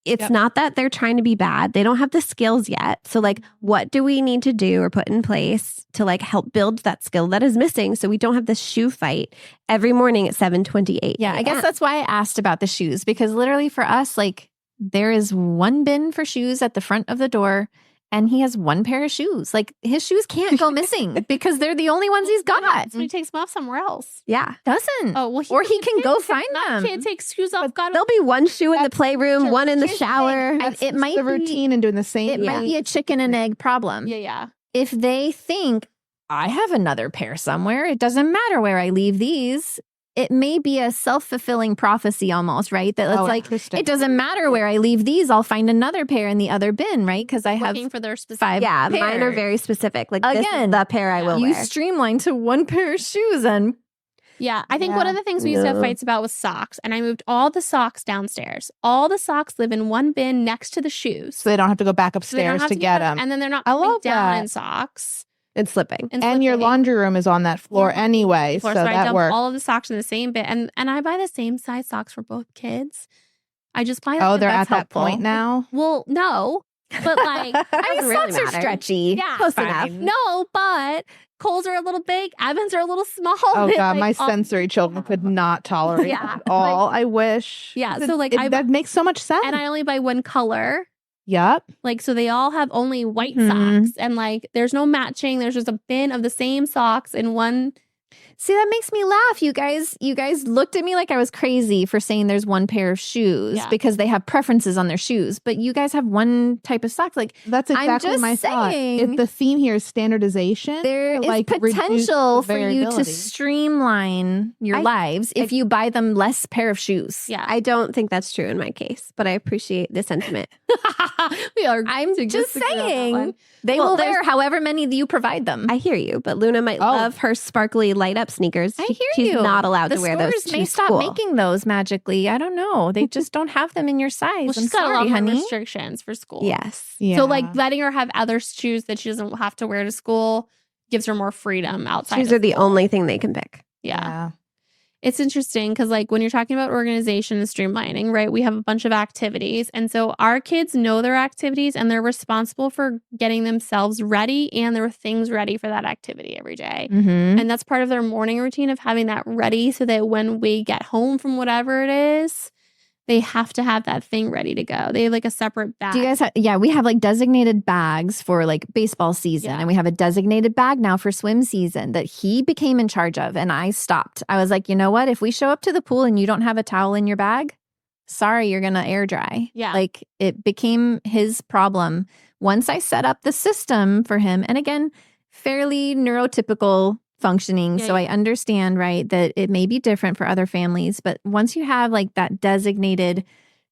it's not that they're trying to be bad. They don't have the skills yet. So like, what do we need to do or put in place to like help build that skill that is missing so we don't have this shoe fight every morning at 7:28? Yeah, I guess that's why I asked about the shoes, because literally for us, like, there is one bin for shoes at the front of the door and he has one pair of shoes. Like, his shoes can't go missing because they're the only ones he's got. So he takes them off somewhere else. Yeah. Doesn't. Oh, well, or he can go find My them. kid takes shoes off. God, There'll be one shoe in the playroom, one in the Here's shower. thing. It might the be routine and doing the same. It might be a chicken and egg problem. yeah. If they think, I have another pair somewhere, it doesn't matter where I leave these. It may be a self-fulfilling prophecy almost, right? That it's like, it doesn't matter where I leave these, I'll find another pair in the other bin, right? Because I have Looking for their specific. 5 Yeah, pairs. mine are very specific. Like, this Again, is the pair I will You wear. streamline to one pair of shoes and Yeah, I think one of the things we used to have fights about was socks, and I moved all the socks downstairs. All the socks live in one bin next to the shoes. So they don't have to go back So they don't upstairs have to get them. And then they're not I coming love down that. in socks. It's slipping. And your slipping. laundry room is on that floor anyway, So so I that dump works. all of the socks in the same bin, and I buy the same size socks for both kids. I just buy them. Oh, they're that's at that helpful. point now? Well, no, but like, I mean, really socks are matter. stretchy. Yeah, Close fine. enough. no, but Cole's are a little big. Evan's are a little small. Oh They, God, my like, all- sensory children could not tolerate Yeah, that at all. I wish. Yeah, so, like, that makes so much sense. and I only buy one color. Yep. Like, so they all have only white Mhm. socks, and like, there's no matching. There's just a bin of the same socks in one. See, that makes me laugh. You guys looked at me like I was crazy for saying there's one pair of shoes because they have preferences on their shoes, but you guys have one type of socks. Like, that's exactly my thought. If the theme here is standardization, there is like potential for you to streamline your lives if you buy them less pair of shoes. Yeah, I don't think that's true in my case, but I appreciate the sentiment. I'm just saying they will wear however many you provide them. I hear you, but Luna might love her sparkly light up sneakers. I hear She's you. not allowed to wear those to The stores may stop making those magically. I don't know. They just don't have them in your size. Well, she's got a lot of restrictions for school. Yes. Yeah. So like letting her have other shoes that she doesn't have to wear to school gives her more freedom outside. Shoes are the only thing they can pick. Yeah. It's interesting because like when you're talking about organization and streamlining, right, we have a bunch of activities. And so our kids know their activities and they're responsible for getting themselves ready and their things ready for that activity every day. Mm-hmm. And that's part of their morning routine of having that ready so that when we get home from whatever it is, they have to have that thing ready to go. They have like a separate bag. Do you guys have, we have like designated bags for like baseball season and we have a designated bag now for swim season that he became in charge of and I stopped. I was like, you know what? If we show up to the pool and you don't have a towel in your bag, sorry, you're going to air dry. Yeah. Like it became his problem once I set up the system for him. And again, fairly neurotypical functioning. So I understand, right, that it may be different for other families. But once you have like that designated,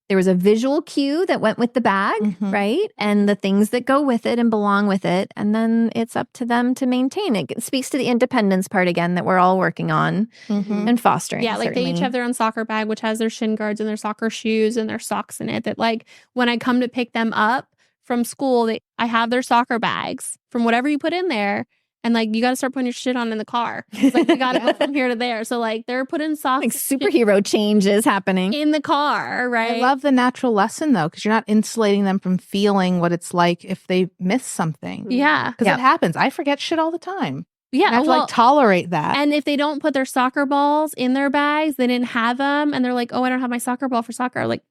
there was a visual cue that went with the bag, right? And the things that go with it and belong with it. And then it's up to them to maintain it. It speaks to the independence part again that we're all working on and fostering. Yeah, like they each have their own soccer bag, which has their shin guards and their soccer shoes and their socks in it. That like when I come to pick them up from school, I have their soccer bags from whatever you put in there. And like, you got to start putting your shit on in the car. It's like, we got to go from here to there. So like, they're putting socks. Like superhero changes happening in the car, right? I love the natural lesson though, because you're not insulating them from feeling what it's like if they miss something. Yeah. Because it happens. I forget shit all the time. Yeah. I have to like tolerate that. And if they don't put their soccer balls in their bags, they didn't have them. And they're like, oh, I don't have my soccer ball for soccer. Like,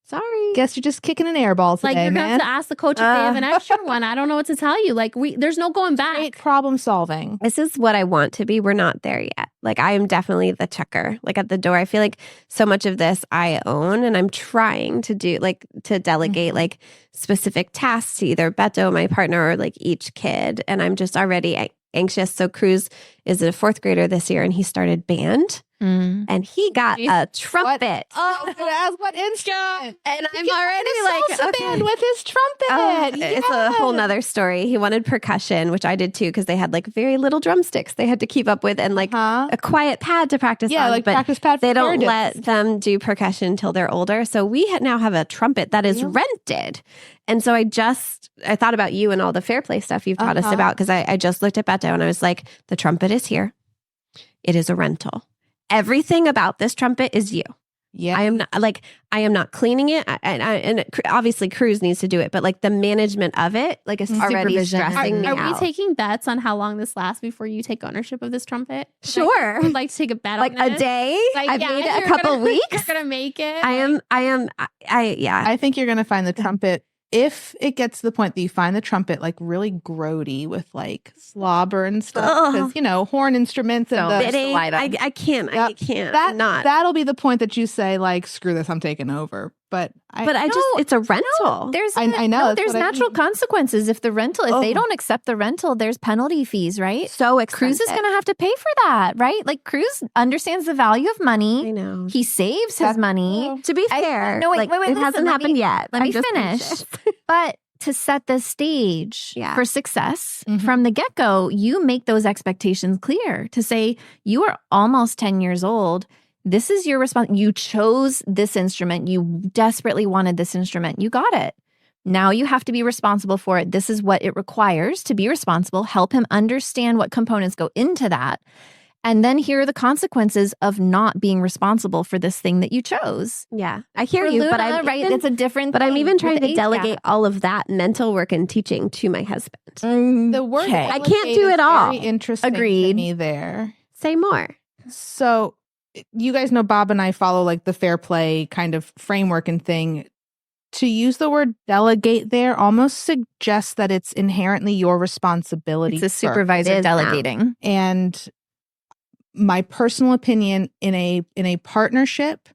sorry. Guess you're just kicking an air ball today, like you're man. gonna have to ask the coach if they have an extra one. I don't know what to tell you. Like there's no going back. Great problem solving. This is what I want to be. We're not there yet. Like I am definitely the checker. Like at the door, I feel like so much of this I own, and I'm trying to do like to delegate like specific tasks to either Beto, my partner, or like each kid. And I'm just already anxious. So Cruz is a 4th grader this year, and he started band. And he got a trumpet. I was going to ask what instrument. And I'm already like, band with his trumpet. It's a whole nother story. He wanted percussion, which I did too, because they had like very little drumsticks they had to keep up with and like a quiet pad to practice on. Like but practice pad. They don't let them do percussion until they're older. So we now have a trumpet that is rented. And so I thought about you and all the Fair Play stuff you've taught us about, because I just looked at Beto and I was like, the trumpet is here. It is a rental. Everything about this trumpet is you. Yeah. I am not cleaning it. And obviously Cruz needs to do it, but like the management of it, like it's already stressing me out. Are we taking bets on how long this lasts before you take ownership of this trumpet? Sure. I would like to take a bet like on a this. day. Like, I've made it a couple weeks. You're going to make it. I think you're going to find the trumpet. If it gets to the point that you find the trumpet like really grody with like slobber and stuff, because horn instruments and I can't. That'll be the point that you say like, screw this, I'm taking over. It's a rental. No, I know. There's natural consequences if they don't accept the rental. There's penalty fees, right? So expensive. Cruz is going to have to pay for that, right? Like Cruz understands the value of money. I know. He saves his money. To be fair, wait. It hasn't happened yet. Let me finish. But to set the stage for success from the get-go, you make those expectations clear to say you are almost 10 years old. This is your response. You chose this instrument. You desperately wanted this instrument. You got it. Now you have to be responsible for it. This is what it requires to be responsible. Help him understand what components go into that. And then here are the consequences of not being responsible for this thing that you chose. Yeah, I hear for you, Luna, but it's a different But thing. I'm even trying to delegate all of that mental work and teaching to my husband. The word I can't do it all. Very interesting to me there. Say more. So you guys know Bob and I follow like the Fair Play kind of framework and thing. To use the word delegate there almost suggests that it's inherently your responsibility. It's a supervisor delegating. And my personal opinion, in a partnership,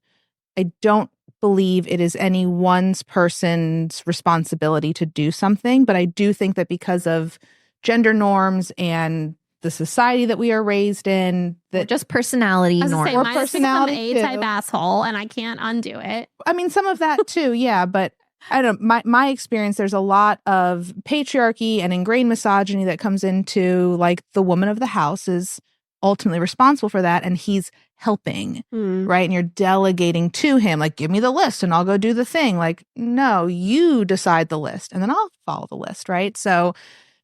I don't believe it is any one person's responsibility to do something. But I do think that because of gender norms and the society that we are raised in, that just personality norms. Or personality A-type asshole, and I can't undo it. I mean, some of that too, yeah. But I don't know, my experience, there's a lot of patriarchy and ingrained misogyny that comes into, like, the woman of the house is ultimately responsible for that, and he's helping, right? And you're delegating to him, like, give me the list and I'll go do the thing. Like, no, you decide the list and then I'll follow the list, right? So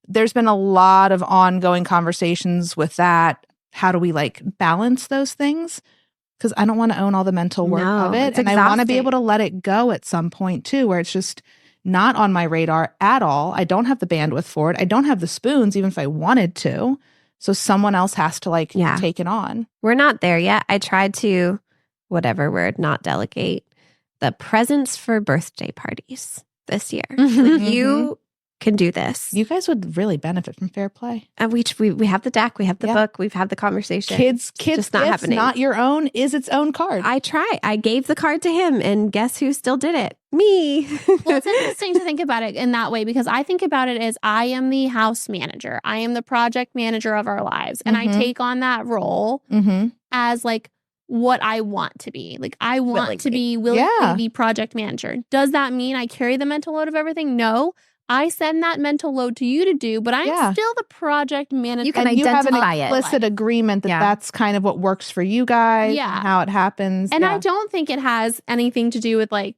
there's been a lot of ongoing conversations with that. How do we, like, balance those things? Because I don't want to own all the mental work of it. And I want to be able to let it go at some point too, where it's just not on my radar at all. I don't have the bandwidth for it. I don't have the spoons, even if I wanted to. So someone else has to, like, take it on. We're not there yet. I tried to, whatever word, not delegate the presents for birthday parties this year. Like, you can do this. You guys would really benefit from fair play. And we have the deck, we have the book, we've had the conversation. Kids just not happening. Not your own is its own card. I gave the card to him, and guess who still did it? Me. Well, it's interesting to think about it in that way, because I think about it as I am the house manager. I am the project manager of our lives. And I take on that role as, like, what I want to be. Like, I want to be willingly be project manager. Does that mean I carry the mental load of everything? No. I send that mental load to you to do, but I'm still the project manager. You can identify it. You have an implicit agreement that that's kind of what works for you guys and how it happens. And I don't think it has anything to do with, like,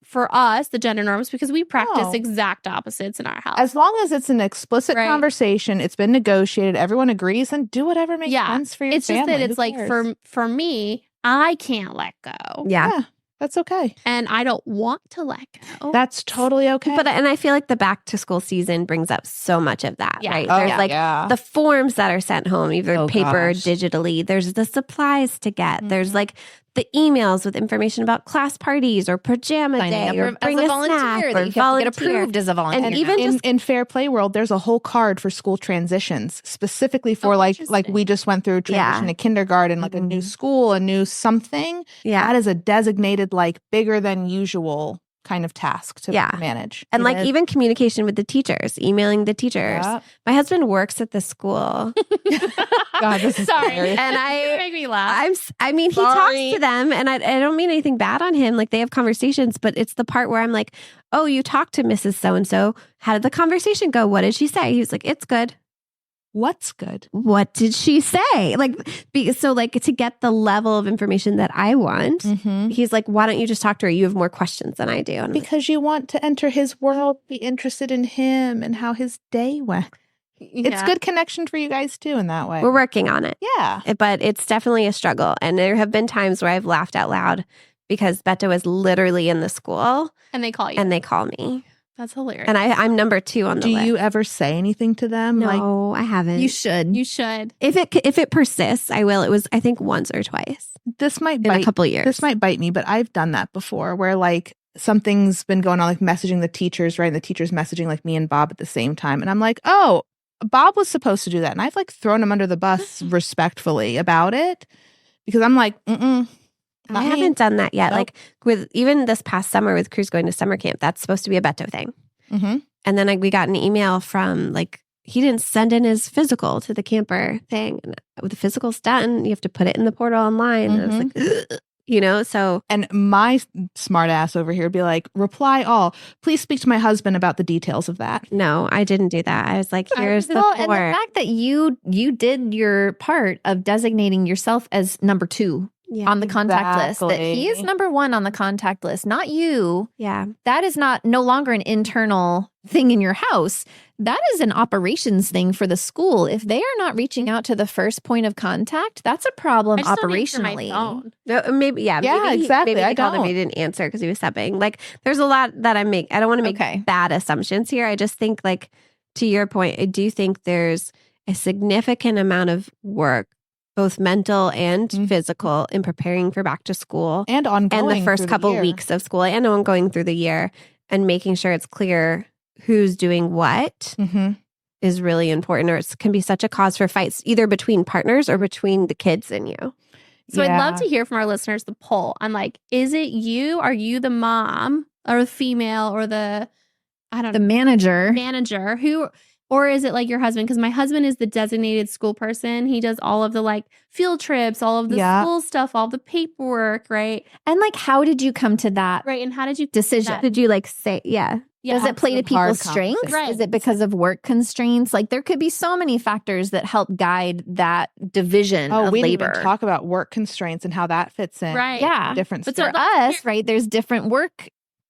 for us, the gender norms, because we practice exact opposites in our house. As long as it's an explicit conversation, it's been negotiated, everyone agrees, and do whatever makes sense for your family. It's just that it's like, for me, I can't let go. Yeah. That's okay. And I don't want to let go. That's totally okay. And I feel like the back to school season brings up so much of that, right? There's the forms that are sent home, either paper or digitally. There's the supplies to get. There's, like, the emails with information about class parties or pajama day or bring a snack or volunteer. Get approved as a volunteer. And even just in Fair Play World, there's a whole card for school transitions, specifically for like we just went through transition to kindergarten, like a new school, a new something. Yeah. That is a designated, like, bigger than usual kind of task to manage. And like even communication with the teachers, emailing the teachers. Yep. My husband works at the school. God, this is hilarious. And you make me laugh. I mean, he talks to them, and I don't mean anything bad on him. Like, they have conversations, but it's the part where I'm like, oh, you talked to Mrs. So-and-so. How did the conversation go? What did she say? He's like, it's good. What's good? What did she say? Like, so like to get the level of information that I want, he's like, why don't you just talk to her? You have more questions than I do. And because you want to enter his world, be interested in him and how his day went. Yeah. It's good connection for you guys too in that way. We're working on it. Yeah. But it's definitely a struggle. And there have been times where I've laughed out loud because Beto is literally in the school. And they call you. And they call me. That's hilarious. And I'm number 2 on the list. Do you ever say anything to them? No, I haven't. You should. You should. If it persists, I will. It was, I think, once or twice. This might in a couple of years. This might bite me, but I've done that before where like something's been going on, like messaging the teachers, right? And the teacher's messaging like me and Bob at the same time. And I'm like, oh, Bob was supposed to do that. And I've like thrown him under the bus respectfully about it because I'm like, I haven't done that yet. Nope. Like with even this past summer with Cruz going to summer camp, that's supposed to be a Beto thing. Mm-hmm. And then we got an email from like, he didn't send in his physical to the camper thing. And the physical's done. You have to put it in the portal online. And I was like, ugh. You know, so. And my smart ass over here would be like, reply all. Please speak to my husband about the details of that. No, I didn't do that. I was like, here's the form. And the fact that you did your part of designating yourself as number 2 on the contact list, that he is number 1 on the contact list, not you. Yeah. That is no longer an internal thing in your house. That is an operations thing for the school. If they are not reaching out to the first point of contact, that's a problem operationally. No, maybe, exactly. Maybe I called him, he didn't answer because he was subbing. Like, there's a lot that I don't want to make bad assumptions here. I just think, like, to your point, I do think there's a significant amount of work, both mental and physical, in preparing for back to school and ongoing, and the first couple weeks of school and ongoing through the year, and making sure it's clear who's doing what. is really important, or it can be such a cause for fights, either between partners or between the kids and you. So I'd love to hear from our listeners the poll on like, is it you? Are you the mom or the female or the manager who, or is it like your husband? Because my husband is the designated school person. He does all of the like field trips, all of the school stuff, all the paperwork, right? And like, how did you come to that? Right. And how did you decision? Did you like say, Does it play to people's strengths? Right. Is it because of work constraints? Like there could be so many factors that help guide that division of we labor. didn't even talk about work constraints and how that fits in. Right. Yeah. Different But stuff. for us, right, there's different work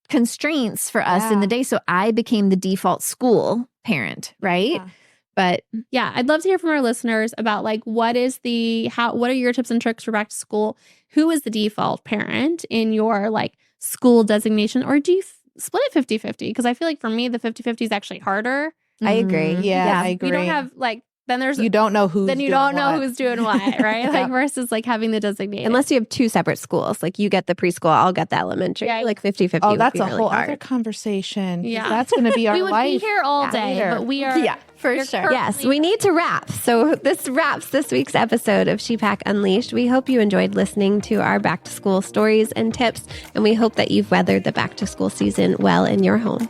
constraints for us in the day. So I became the default school parent, right? Yeah. But yeah, I'd love to hear from our listeners about like what are your tips and tricks for back to school? Who is the default parent in your like school designation, or do you split it 50-50? Because I feel like for me, the 50-50 is actually harder. I agree. Yeah, I agree. You don't have like, then there's, you don't know who's then you doing don't know what. who's doing what, right? Like versus like having the designated. Unless you have two separate schools, like you get the preschool, I'll get the elementary. Yeah. Like 50-50. Oh, would that's be a really whole hard. other conversation. Yeah. That's going to be our we would life. be here all day, later. but we are. Yeah, for you're sure. currently- Yes, we need to wrap. So this wraps this week's episode of ShePack Unleashed. We hope you enjoyed listening to our back to school stories and tips, and we hope that you've weathered the back to school season well in your home.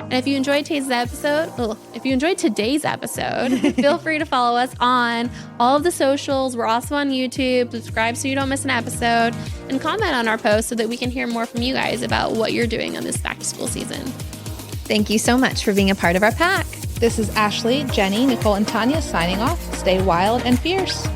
And if you enjoyed today's episode, feel free to follow us on all of the socials. We're also on YouTube. Subscribe so you don't miss an episode, and comment on our posts so that we can hear more from you guys about what you're doing on this back to school season. thank you so much for being a part of our pack. This is Ashley, Jenny, Nichole, and Tania signing off. Stay wild and fierce.